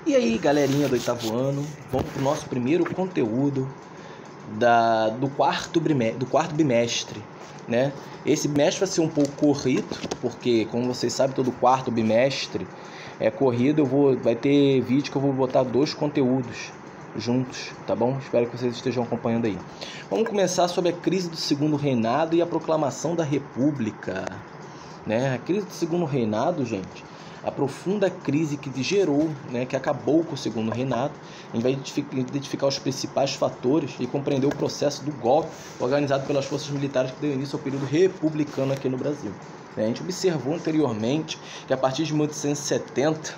E aí, galerinha do oitavo ano, vamos para o nosso primeiro conteúdo do quarto bimestre, né? Esse bimestre vai ser um pouco corrido, porque, como vocês sabem, todo quarto bimestre é corrido. Vai ter vídeo que eu vou botar 2 conteúdos juntos, tá bom? Espero que vocês estejam acompanhando aí. Vamos começar sobre a crise do Segundo Reinado e a proclamação da República, né? A crise do Segundo Reinado, gente, a profunda crise que gerou, né, que acabou com o Segundo Reinado. A gente vai identificar os principais fatores e compreender o processo do golpe organizado pelas forças militares que deu início ao período republicano aqui no Brasil. A gente observou anteriormente que a partir de 1870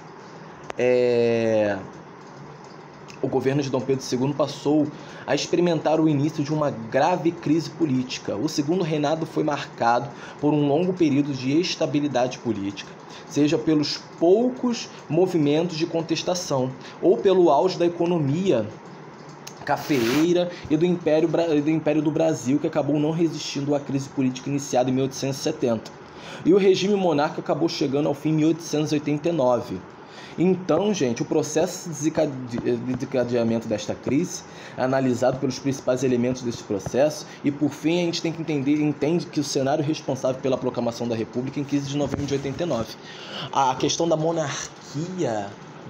o governo de Dom Pedro II passou a experimentar o início de uma grave crise política. O Segundo Reinado foi marcado por um longo período de instabilidade política, seja pelos poucos movimentos de contestação ou pelo auge da economia cafeeira e do Império do Brasil, que acabou não resistindo à crise política iniciada em 1870. E o regime monárquico acabou chegando ao fim em 1889. Então, gente, o processo de desencadeamento desta crise, analisado pelos principais elementos desse processo, e por fim a gente tem que entende que o cenário responsável pela proclamação da República em 15 de novembro de 89. A questão da monarquia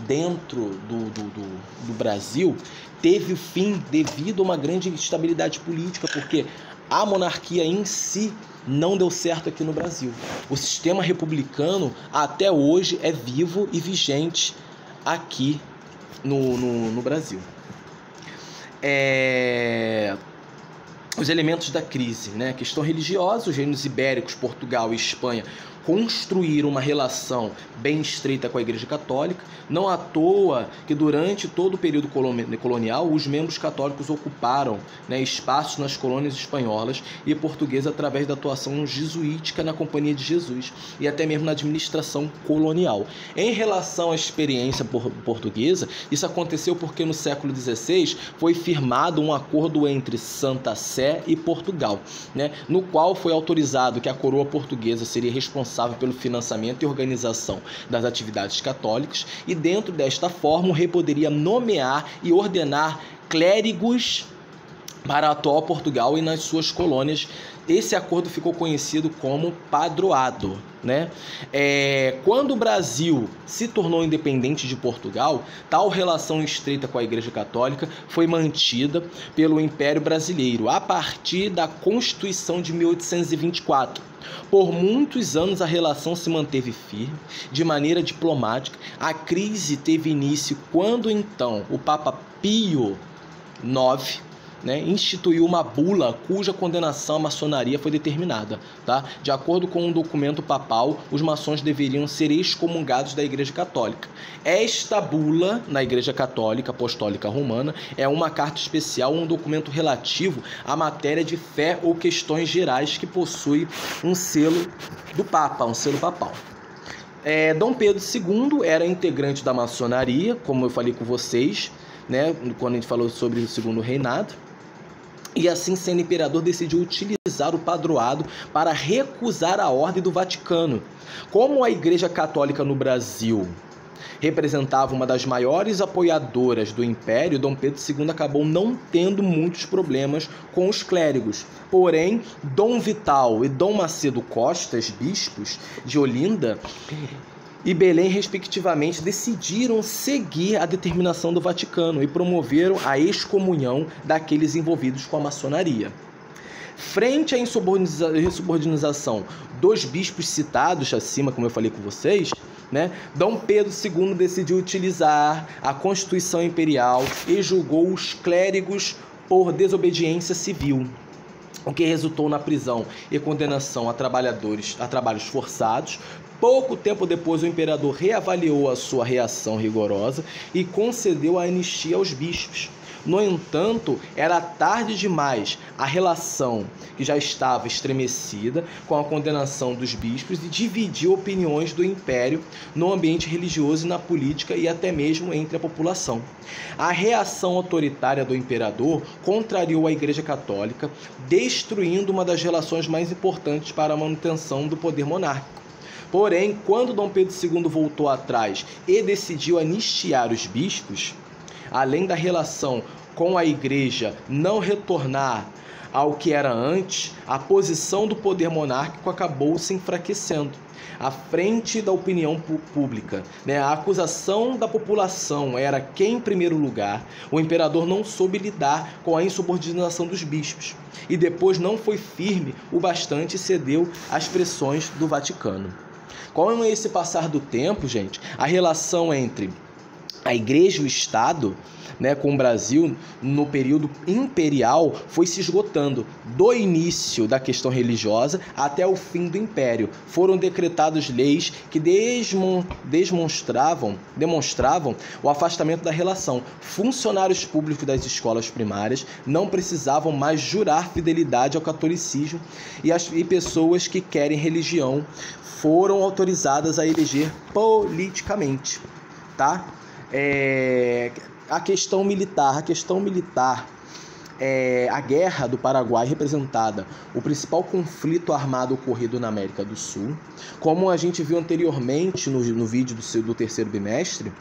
dentro do Brasil teve fim devido a uma grande instabilidade política, porque a monarquia em si não deu certo aqui no Brasil. O sistema republicano até hoje é vivo e vigente aqui no Brasil. Os elementos da crise, né? A questão religiosa, os reinos ibéricos, Portugal e Espanha construíram uma relação bem estreita com a Igreja Católica. Não à toa que durante todo o período colonial os membros católicos ocuparam, né, espaços nas colônias espanholas e portuguesas através da atuação jesuítica na Companhia de Jesus e até mesmo na administração colonial. Em relação à experiência portuguesa, isso aconteceu porque no século XVI foi firmado um acordo entre Santa Sé e Portugal, né, no qual foi autorizado que a coroa portuguesa seria responsável pelo financiamento e organização das atividades católicas, e dentro desta forma o rei poderia nomear e ordenar clérigos para atuar Portugal e nas suas colônias. Esse acordo ficou conhecido como padroado, né? Quando o Brasil se tornou independente de Portugal, tal relação estreita com a Igreja Católica foi mantida pelo Império Brasileiro a partir da Constituição de 1824. Por muitos anos a relação se manteve firme, de maneira diplomática. A crise teve início quando então o Papa Pio IX, né, instituiu uma bula cuja condenação à maçonaria foi determinada, tá? De acordo com um documento papal, os maçons deveriam ser excomungados da Igreja Católica. Esta bula, na Igreja Católica Apostólica Romana, é uma carta especial, um documento relativo à matéria de fé ou questões gerais que possui um selo do Papa, um selo papal. Dom Pedro II era integrante da maçonaria, como eu falei com vocês, né, quando a gente falou sobre o Segundo Reinado. E assim, sendo imperador, decidiu utilizar o padroado para recusar a ordem do Vaticano. Como a Igreja Católica no Brasil representava uma das maiores apoiadoras do Império, Dom Pedro II acabou não tendo muitos problemas com os clérigos. Porém, Dom Vital e Dom Macedo Costas, bispos de Olinda e Belém, respectivamente, decidiram seguir a determinação do Vaticano e promoveram a excomunhão daqueles envolvidos com a maçonaria. Frente à insubordinação dos bispos citados acima, como eu falei com vocês, né, Dom Pedro II decidiu utilizar a Constituição Imperial e julgou os clérigos por desobediência civil, o que resultou na prisão e condenação a trabalhos forçados. Pouco tempo depois, o imperador reavaliou a sua reação rigorosa e concedeu a anistia aos bispos. No entanto, era tarde demais. A relação, que já estava estremecida com a condenação dos bispos, e dividiu opiniões do império no ambiente religioso e na política e até mesmo entre a população. A reação autoritária do imperador contrariou a Igreja Católica, destruindo uma das relações mais importantes para a manutenção do poder monárquico. Porém, quando Dom Pedro II voltou atrás e decidiu anistiar os bispos, além da relação com a igreja não retornar ao que era antes, a posição do poder monárquico acabou se enfraquecendo à frente da opinião pública. A acusação da população era que, em primeiro lugar, o imperador não soube lidar com a insubordinação dos bispos e depois não foi firme o bastante e cedeu às pressões do Vaticano. Com esse passar do tempo, gente, a relação entre a igreja e o Estado, com o Brasil, no período imperial, foi se esgotando. Do início da questão religiosa até o fim do Império, foram decretadas leis que demonstravam o afastamento da relação. Funcionários públicos das escolas primárias não precisavam mais jurar fidelidade ao catolicismo e pessoas que querem religião foram autorizadas a eleger politicamente, tá? A questão militar, a Guerra do Paraguai representada o principal conflito armado ocorrido na América do Sul. Como a gente viu anteriormente no vídeo do terceiro bimestre,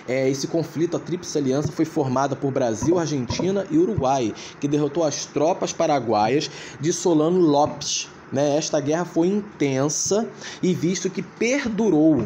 esse conflito, a Tríplice Aliança, foi formada por Brasil, Argentina e Uruguai, que derrotou as tropas paraguaias de Solano Lopes. Esta guerra foi intensa e visto que perdurou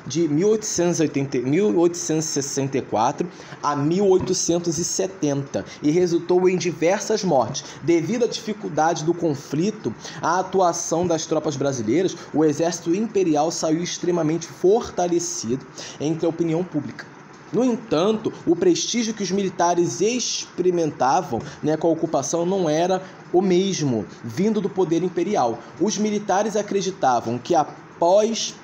de 1864 a 1870 e resultou em diversas mortes. Devido à dificuldade do conflito, a atuação das tropas brasileiras, o exército imperial saiu extremamente fortalecido entre a opinião pública. No entanto, o prestígio que os militares experimentavam com a ocupação não era o mesmo, vindo do poder imperial. Os militares acreditavam que após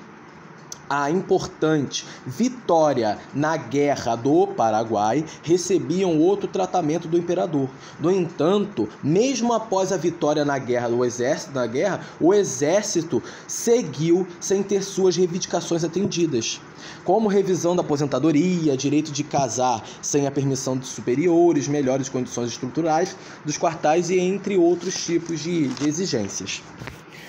a importante vitória na Guerra do Paraguai, recebiam outro tratamento do imperador. No entanto, mesmo após a vitória na guerra, o exército seguiu sem ter suas reivindicações atendidas, como revisão da aposentadoria, direito de casar sem a permissão de superiores, melhores condições estruturais dos quartéis e entre outros tipos de exigências.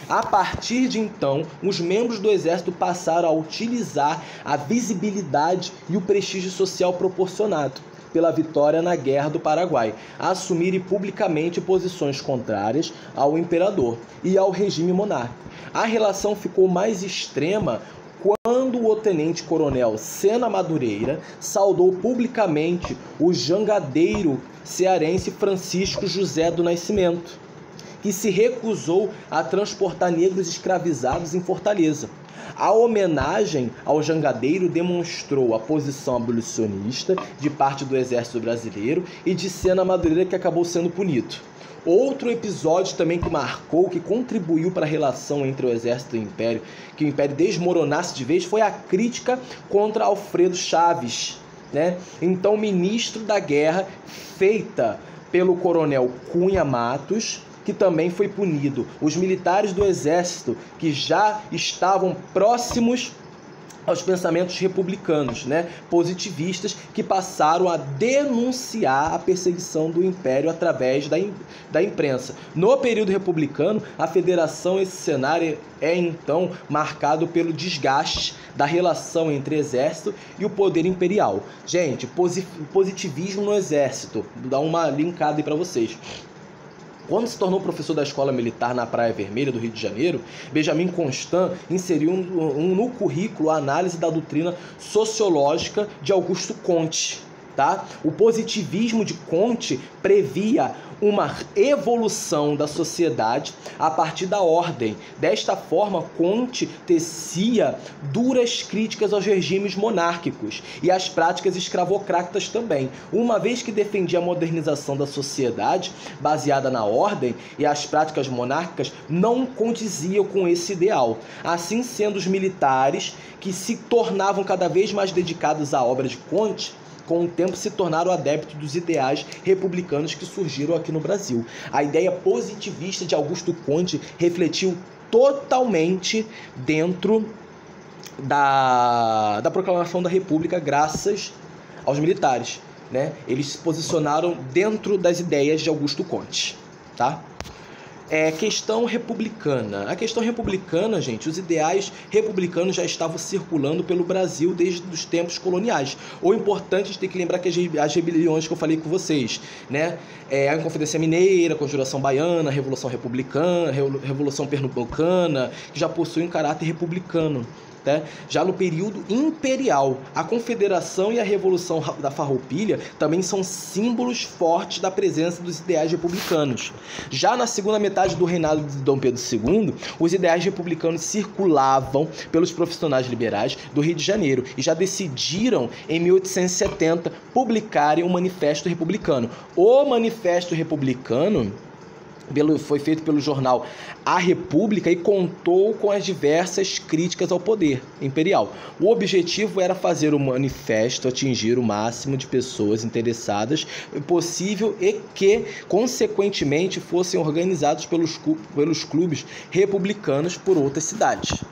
A partir de então, os membros do Exército passaram a utilizar a visibilidade e o prestígio social proporcionado pela vitória na Guerra do Paraguai, a assumirem publicamente posições contrárias ao imperador e ao regime monárquico. A relação ficou mais extrema quando o tenente-coronel Sena Madureira saudou publicamente o jangadeiro cearense Francisco José do Nascimento, que se recusou a transportar negros escravizados em Fortaleza. A homenagem ao jangadeiro demonstrou a posição abolicionista de parte do exército brasileiro e de Sena Madureira, que acabou sendo punido. Outro episódio também que marcou, que contribuiu para a relação entre o exército e o império, que o império desmoronasse de vez, foi a crítica contra Alfredo Chaves, então ministro da guerra, feita pelo coronel Cunha Matos, que também foi punido. Os militares do exército, que já estavam próximos aos pensamentos republicanos, positivistas, que passaram a denunciar a perseguição do império através da imprensa. No período republicano, a federação, esse cenário é então marcado pelo desgaste da relação entre exército e o poder imperial. Gente, positivismo no exército, vou dar uma linkada aí para vocês. Quando se tornou professor da Escola Militar na Praia Vermelha do Rio de Janeiro, Benjamin Constant inseriu no currículo a análise da doutrina sociológica de Augusto Comte. O positivismo de Comte previa uma evolução da sociedade a partir da ordem. Desta forma, Comte tecia duras críticas aos regimes monárquicos e às práticas escravocratas também, uma vez que defendia a modernização da sociedade baseada na ordem, e as práticas monárquicas não condiziam com esse ideal. Assim sendo, os militares, que se tornavam cada vez mais dedicados à obra de Comte, com o tempo se tornaram adeptos dos ideais republicanos que surgiram aqui no Brasil. A ideia positivista de Augusto Comte refletiu totalmente dentro da proclamação da República, graças aos militares. Eles se posicionaram dentro das ideias de Augusto Comte. Questão republicana. A questão republicana, gente, os ideais republicanos já estavam circulando pelo Brasil desde os tempos coloniais. O importante, a gente tem que lembrar que as rebeliões que eu falei com vocês, né? A Inconfidência Mineira, a Conjuração Baiana, a Revolução Republicana, a Revolução Pernambucana, que já possuem um caráter republicano. Já no período imperial, a Confederação e a Revolução da Farroupilha também são símbolos fortes da presença dos ideais republicanos. Já na segunda metade do reinado de Dom Pedro II, os ideais republicanos circulavam pelos profissionais liberais do Rio de Janeiro e já decidiram, em 1870, publicarem o Manifesto Republicano. O Manifesto Republicano foi feito pelo jornal A República e contou com as diversas críticas ao poder imperial. O objetivo era fazer o manifesto atingir o máximo de pessoas interessadas possível e que, consequentemente, fossem organizados pelos clubes republicanos por outras cidades.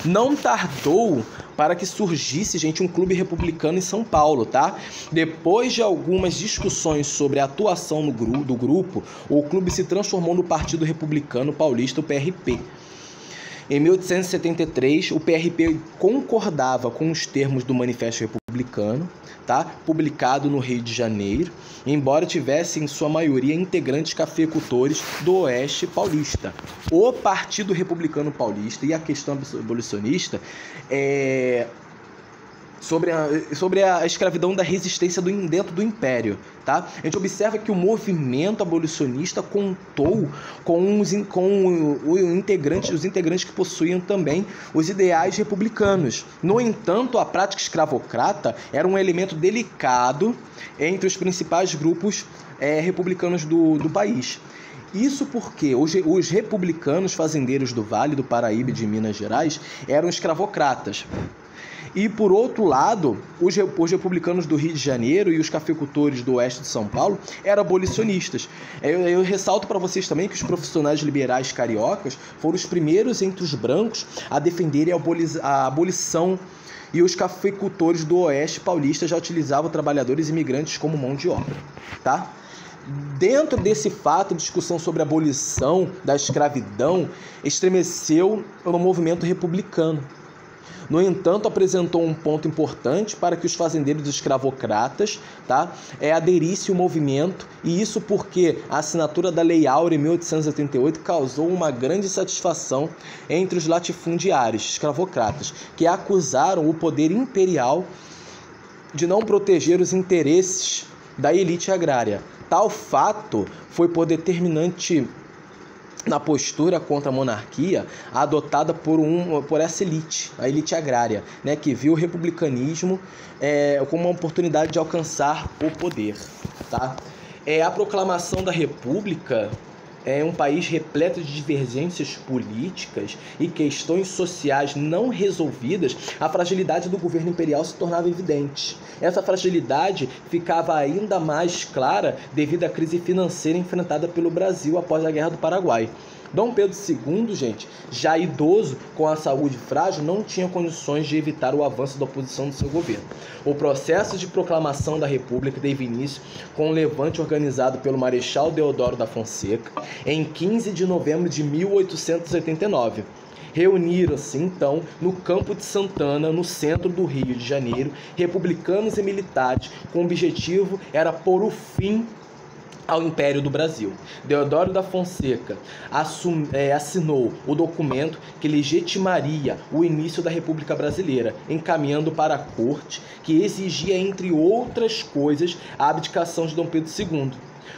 Não tardou para que surgisse, gente, um clube republicano em São Paulo, tá? Depois de algumas discussões sobre a atuação do grupo, o clube se transformou no Partido Republicano Paulista, o PRP. Em 1873, o PRP concordava com os termos do Manifesto Republicano, tá? Publicado no Rio de Janeiro, embora tivesse em sua maioria integrantes cafeicultores do Oeste Paulista. O Partido Republicano Paulista e a questão abolicionista sobre a escravidão da resistência dentro do Império, tá? A gente observa que o movimento abolicionista contou com os integrantes que possuíam também os ideais republicanos. No entanto, a prática escravocrata era um elemento delicado entre os principais grupos republicanos do país. Isso porque os republicanos fazendeiros do Vale do Paraíba e de Minas Gerais eram escravocratas. E, por outro lado, os republicanos do Rio de Janeiro e os cafeicultores do oeste de São Paulo eram abolicionistas. Eu ressalto para vocês também que os profissionais liberais cariocas foram os primeiros entre os brancos a defenderem a abolição, e os cafeicultores do oeste paulista já utilizavam trabalhadores imigrantes como mão de obra, tá? Dentro desse fato, a discussão sobre a abolição da escravidão estremeceu no movimento republicano. No entanto, apresentou um ponto importante para que os fazendeiros escravocratas, tá, aderissem ao movimento, e isso porque a assinatura da Lei Áurea em 1888 causou uma grande satisfação entre os latifundiários escravocratas, que acusaram o poder imperial de não proteger os interesses da elite agrária. Tal fato foi determinante na postura contra a monarquia adotada por essa elite, a elite agrária, né, que viu o republicanismo como uma oportunidade de alcançar o poder, tá? A proclamação da República é um país repleto de divergências políticas e questões sociais não resolvidas. A fragilidade do governo imperial se tornava evidente. Essa fragilidade ficava ainda mais clara devido à crise financeira enfrentada pelo Brasil após a Guerra do Paraguai. Dom Pedro II, gente, já idoso, com a saúde frágil, não tinha condições de evitar o avanço da oposição do seu governo. O processo de proclamação da República teve início com um levante organizado pelo Marechal Deodoro da Fonseca em 15 de novembro de 1889. Reuniram-se, então, no Campo de Santana, no centro do Rio de Janeiro, republicanos e militares, com o objetivo era pôr o fim ao Império do Brasil. Deodoro da Fonseca assinou o documento que legitimaria o início da República Brasileira, encaminhando para a corte, que exigia, entre outras coisas, a abdicação de Dom Pedro II.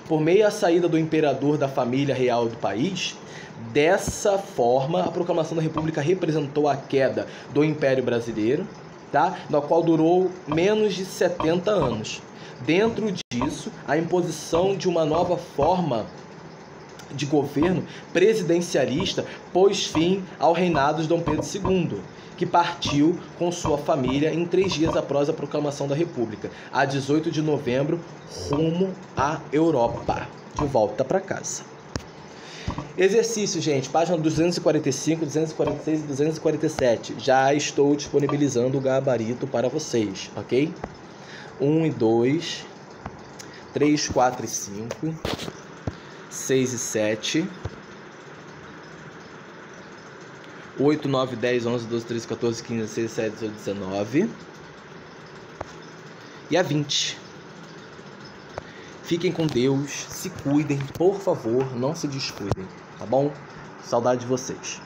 Por meio da saída do imperador da família real do país, dessa forma, a proclamação da República representou a queda do Império Brasileiro, tá? Na qual durou menos de 70 anos. Dentro disso, a imposição de uma nova forma de governo presidencialista pôs fim ao reinado de Dom Pedro II, que partiu com sua família em 3 dias após a proclamação da República, a 18 de novembro, rumo à Europa, de volta para casa. Exercício, gente, página 245, 246 e 247. Já estou disponibilizando o gabarito para vocês, ok? 1 e 2, 3, 4 e 5, 6 e 7, 8, 9, 10, 11, 12, 13, 14, 15, 16, 17, 18, 19. E a 20. Fiquem com Deus, se cuidem, por favor, não se descuidem, tá bom? Saudade de vocês.